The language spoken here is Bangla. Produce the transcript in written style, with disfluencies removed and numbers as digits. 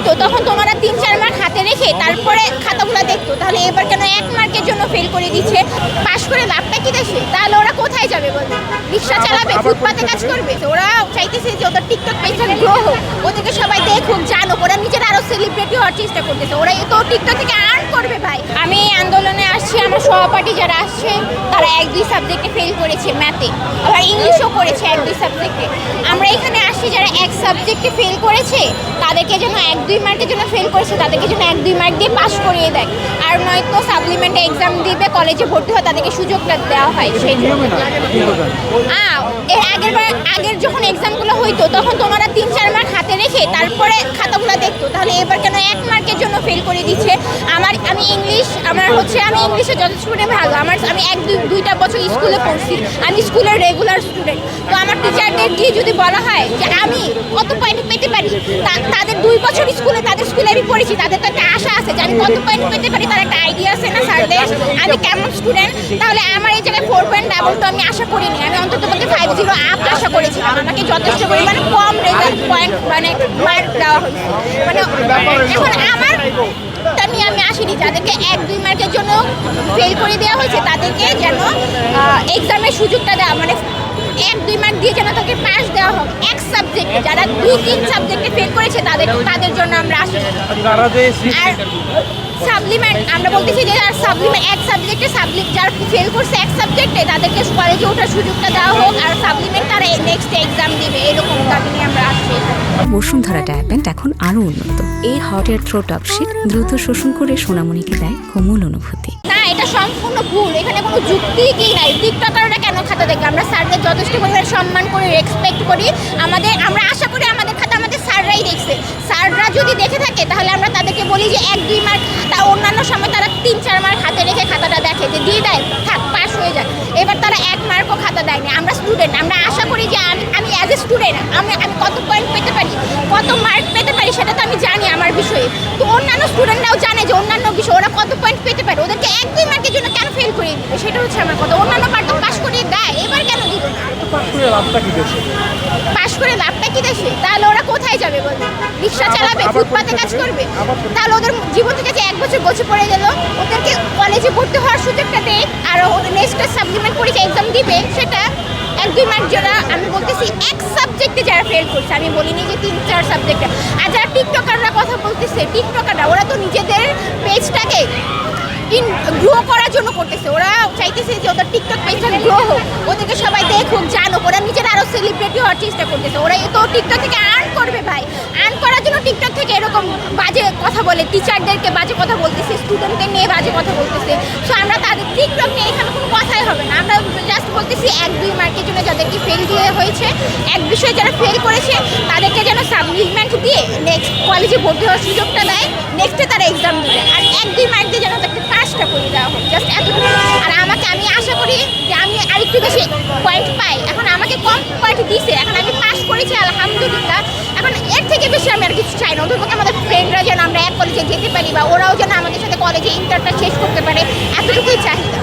হইতো তখন তোমরা 3-4 মার্ক হাতে রেখে তারপরে খাতাগুলো দেখতো, তাহলে এবার কেন 1 মার্কের জন্য ফেল করে দিচ্ছে? পাশ করে লাভটা কি দেশে? তাহলে ওরা কোথায় যাবে বলতে? রিক্সা চালাবে, ফুটপাতে কাজ করবে? ওরা চাইতেছে যে ওদের টিকটক পেজটা গ্রো হোক, ওদেরকে সবাই দেখুক, জানুক, ওরা নিজেরা আরো সেলিব্রিটি হওয়ার চেষ্টা করতেছে। ওরা তো টিকটক থেকে আর্ন করবে ভাই। আমি এই আন্দোলনে আসছি, আমার সহপাঠী যারা আসছে তারা 1-2 সাবজেক্টে ফেল করেছে, ম্যাথে, আবার ইংলিশও করেছে 1-2 সাবজেক্টে। আমরা এখানে আসছি যারা 1 সাবজেক্টে ফেল করেছে তাদেরকে যেন 1-2 মার্কের জন্য ফেল করেছে তাদেরকে যেন 1-2 মার্ক দিয়ে পাস করিয়ে দেয়, আর নয়তো সাপ্লিমেন্টে এক্সাম দিবে, কলেজে ভর্তি হয়, তাদেরকে সুযোগটা দেওয়া হয়। সেই জন্য আগের যখন এক্সামগুলো হইতো তখন তোমরা 3-4 মার্ক হাতে রেখে তারপরে খাতাগুলো দেখতো, তাহলে এবার কেন 1 মার্কের জন্য ফেল করে দিচ্ছে? আমি ইংলিশে যথেষ্ট ভালো, আমি 1-2টা বছর স্কুলে পড়ছি, আমি স্কুলের রেগুলার স্টুডেন্ট। তো আমার টিচারদেরকে যদি বলা হয় যে আমি কত পয়েন্ট পেতে পারি, তাদের 2 বছর তাদের স্কুলে আমি পড়েছি, তাদের তো একটা আশা আছে যে আমি কত পয়েন্ট পেতে পারি, তার একটা আইডিয়া আছে না স্যারদের আমি কেমন স্টুডেন্ট। তাহলে আমার এই জায়গায় 4.2 আমি আশা করিনি, আমি অন্তত পক্ষে 5.0 আপ আশা করেছিলাম। আমাকে যথেষ্ট পরিমাণে কম রেজাল্ট পয়েন্ট মার্ক দেওয়া হয়েছে। এখন আমার নিয়ে আমি আসিনি, যাদেরকে 1-2 মার্কের জন্য ফেল করে দেওয়া হয়েছে তাদেরকে যেন এক্সামের সুযোগটা দেওয়া, 1-2 মার্ক দিয়ে যেন তাকে পাস দেওয়া হবে। 1 সাবজেক্টে যারা 2-3 সাবজেক্টে ফেল করেছে তাদের জন্য আমরা আসি। আর সাপ্লিমেন্ট আমরা বলতেছি যে সাপ্লিমেন্ট 1 সাবজেক্টে যারা ফেল করছে 1 সাবজেক্টে তাদেরকে কলেজে ওঠার সুযোগটা দেওয়া হোক, আর সাপ্লিমেন্ট তারা নেক্সট এক্সাম দিবে, এরকম দাবি নিয়ে আমরা আসছি। বসুন্ধরা ডায়াপেন্ট এখন আরো উন্নত। এই hot air through top sheet দ্রুত শোষণ করে সোনামণিকে দেয় কোমল অনুভূতি। না, এটা সম্পূর্ণ ভুল, এখানে কোনো যুক্তি কি নাই। টিকটকাররা কেন খাতা দেখে? আমরা স্যারদের যথেষ্ট পরিমাণে সম্মান করি, রেসপেক্ট করি। আমরা আশা করি আমাদের খাতা আমাদের স্যাররাই দেখছে। স্যাররা যদি দেখে থাকে তাহলে আমরা তাদেরকে বলি যে 1-2 মার্ক, তা অন্যান্য সময় তারা 3-4 মার্ক হাতে রেখে খাতাটা দেখে যে দিয়ে দেয়, থাক পাস হয়ে যায়। এবার তারা 1 মার্কও খাতা দেয়নি। আমরা স্টুডেন্ট, আমরা আশা করি যে আমি অ্যাজ এ স্টুডেন্ট আমি কত পয়েন্ট পেতে পারি, কত মার্ক পেতে পারি সেটা তো আমি জানি আমার বিষয়ে। তো অন্যান্য স্টুডেন্টরাও জানে যে অন্যান্য বিষয় ওরা কত পয়েন্ট পেতে পারে, ওদেরকে 1-2 মার্কের জন্য কেন ফেল করে দিবে, সেটা হচ্ছে আমার কথা। অন্যান্য পার্ট তো পাস করিয়ে দেয়, এবার কেন দিল না? পাস করে লাভটা কি দেশে? তাহলে ওরা কোথায় যাবে বলতে? রিক্সা চালাবে, ফুটপাতে কাজ করবে? তাহলে ওদের জীবন থেকে যে 1 বছর গছে পড়ে গেল, ওদেরকে কলেজে ভর্তি হওয়ার সুযোগটা দেয়, আর নেক্সট সাপ্লিমেন্ট পরীক্ষা এক্সাম দিবে, সেটা 1-2 মার্ক যারা, আমি বলতেছি 1 সাবজেক্টে যারা ফেল করছে, আমি বলিনি যে 3-4 সাবজেক্টে। আর যারা টিকটকাররা কথা বলতেছে, টিকটকাররা ওরা তো নিজেদের পেজটাকে গ্রো করার জন্য করতেছে। ওরা চাইতেছে যে ওদের টিকটক পেজটা গ্রো হোক, ওদেরকে সবাই দেখুক, জানুক, ওরা নিজেরা আরো সেলিব্রিটি হওয়ার চেষ্টা করতেছে। ওরা তো টিকটক থেকে আর্ন করবে ভাই। আর্ন করার জন্য টিকটক থেকে এরকম বাজে কথা বলে, টিচারদেরকে বাজে কথা বলতেছে, স্টুডেন্টদের নিয়ে বাজে কথা বলতেছে। সো আমরা তাদের টিকটক নিয়ে এখানে কোনো কথাই হবে না। আমরা জাস্ট বলতেছি 1-2 মার্কের জন্য যাদেরকে ফেল দিয়ে হয়েছে, এক বিষয়ে যারা ফেল করেছে তাদেরকে যেন সাপ্লিমেন্ট দিয়ে নেক্সট কলেজে ভর্তি হওয়ার সুযোগটা দেয়, নেক্সটে তারা এক্সাম দেবে, আর 1-2 মার্ক দিয়ে যেন তাকে পাসটা করে দেওয়া হোক, জাস্ট এতটুকু। আর আমি আশা করি যে আমি আরেকটু বেশি পয়েন্ট পাই। এখন আমাকে কম পয়েন্ট দিয়েছে, এখন আমি পাস করেছি আলহামদুলিল্লাহ। এখন এর থেকে বেশি আমি আর কিছু চাই না। অন্তত আমাদের ফ্রেন্ডরা যেন আমরা এক কলেজে যেতে পারি, বা ওরাও যেন আমাদের সাথে কলেজে ইন্টারটা শেষ করতে পারে, এতটুকুই চাহিদা।